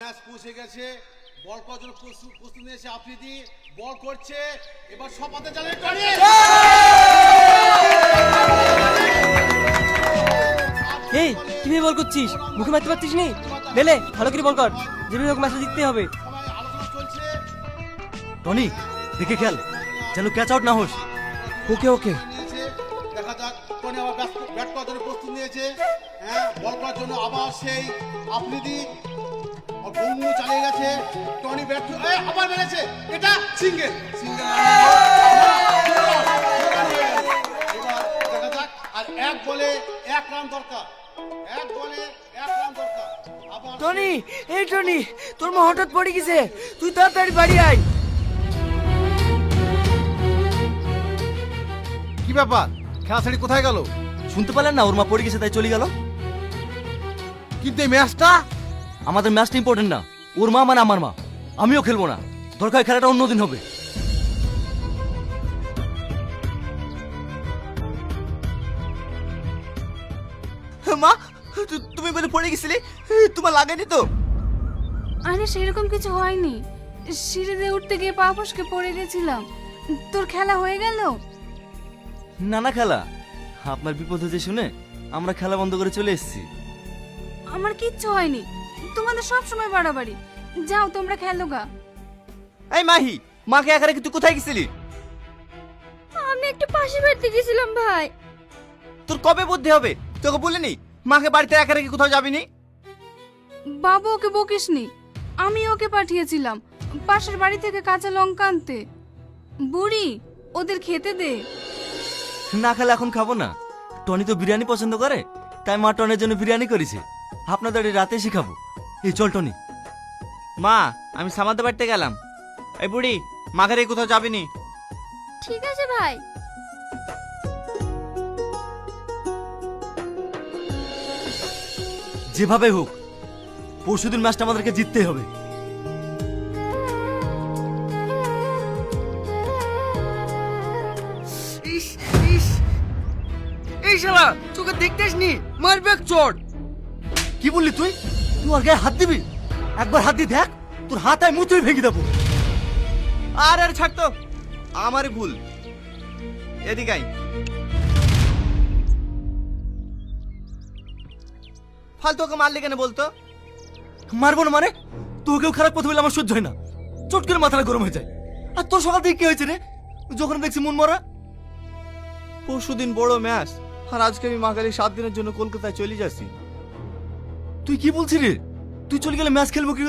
Match পৌঁছে গেছে। বল করার জন্য প্রস্তুত নিয়েছে আফ্রিদি, বল করছে, এবার সপাতে চালে টনি। এই কিভাবে বল করছিস? মুখে মারতে পারছিস নি? বেলে ভালো করে বল কর, যেভাবে হোক ম্যাচটা জিততে হবে। সবাই আলোচনা চলছে। টনি দেখে খেল, যেন ক্যাচ আউট না হোস। ওকে ওকে। নিয়েছে, দেখা যাক। টনি আবার ব্যাট করার জন্য প্রস্তুত নিয়েছে। হ্যাঁ, বল করার জন্য আবার সেই আফ্রিদি বঙ্গু চালিয়ে গেছে। টনি ব্যাট আবার মেরেছে, এটা সিঙ্গেল। এবার দেখা যাক। আর এক বলে এক রান দরকার, এক বলে এক রান দরকার। আবার টনি, এই টনি, তোর মা হঠাৎ পড়ে গেছে, তুই তাড়াতাড়ি বাড়ি আয়। কি ব্যাপার, খেলা ছেড়ে কোথায় গেল? শুনতে পেলেন না, ওর মা পড়ে গেছে তাই চলে গেল। কিন্তু এই ম্যাচটা আমাদের, ম্যাচটা ইম্পর্টেন্ট না। ওর মা মানে আমার মা, আমিও খেলবো না। দরকার খেলাটা অন্যদিন হবে। মা, তুমি বলে পড়ে গেছিলে, তোমার লাগেনি তো? আরে সেরকম কিছু হয়নি, সিঁড়িতে উঠতে গিয়ে পা ফসকে পড়ে গেছিলাম। তোর খেলা হয়ে গেল? না না খেলা, আপনার বিপদ হয়েছে শুনে আমরা খেলা বন্ধ করে চলে এসেছি। আমার কিচ্ছু হয়নি, তোমাদের সব সময় বাড়াবাড়ি। যাও তোমরা খেলো গা। এই মাহি, মাকে একা রেখে তুই কোথায় গেছিলি? আমি একটু পাশে বাড়তে গেছিলাম ভাই। তোর কবে বুদ্ধি হবে? তোকে বলিনি মাকে বাড়িতে একা রেখে কোথাও যাবিনি? বাবু ওকে বকিসনি, আমি ওকে পাঠিয়েছিলাম পাশের বাড়ি থেকে কাঁচা লঙ্কা আনতে। বুড়ি, ওদের খেতে দে। না খেলে এখন খাবো না। টনি তো বিরিয়ানি পছন্দ করে, তাই মা টনের জন্য বিরিয়ানি করেছে। আপনাদের রাতে এসে খাবো। এই চল টনি। মা, আমি সামাদের বাড়িতে গেলাম। এই বুড়ি, মাকে রেখে কোথাও যাবিনি। ঠিক আছে ভাই। যেভাবে হোক পরশুদিন ম্যাচটা আমাদেরকে জিততেই হবে। ইস ইস, এই শালা তোকে দেখতেস নি, মারবে এক চড়। কি বললি তুই? তুই ওর গায়ে হাত দিবি? একবার হাত দিয়ে দেখ, তোর হাত আমি মুচড়ে ভেঙে দেবো। আর আর ছাড় তো, আমারই ভুল। এদিকে আই। ফালতু ওকে মারলি কেন বলতো? মারবো না মানে? তোকেও খারাপ কথা বলে আমার সহ্য হয় না। চট করে মাথাটা গরম হয়ে যায়। আর তোর সকাল থেকে কি হয়েছে রে, যখন দেখছি মন মরা? পরশুদিন বড় ম্যাচ, আর আজকে আমি মাকালি 7 দিনের জন্য কলকাতায় চলে যাচ্ছি। তুই কি বলছিস রে? তুই চলে গেলে ম্যাচ খেলবো কি করে?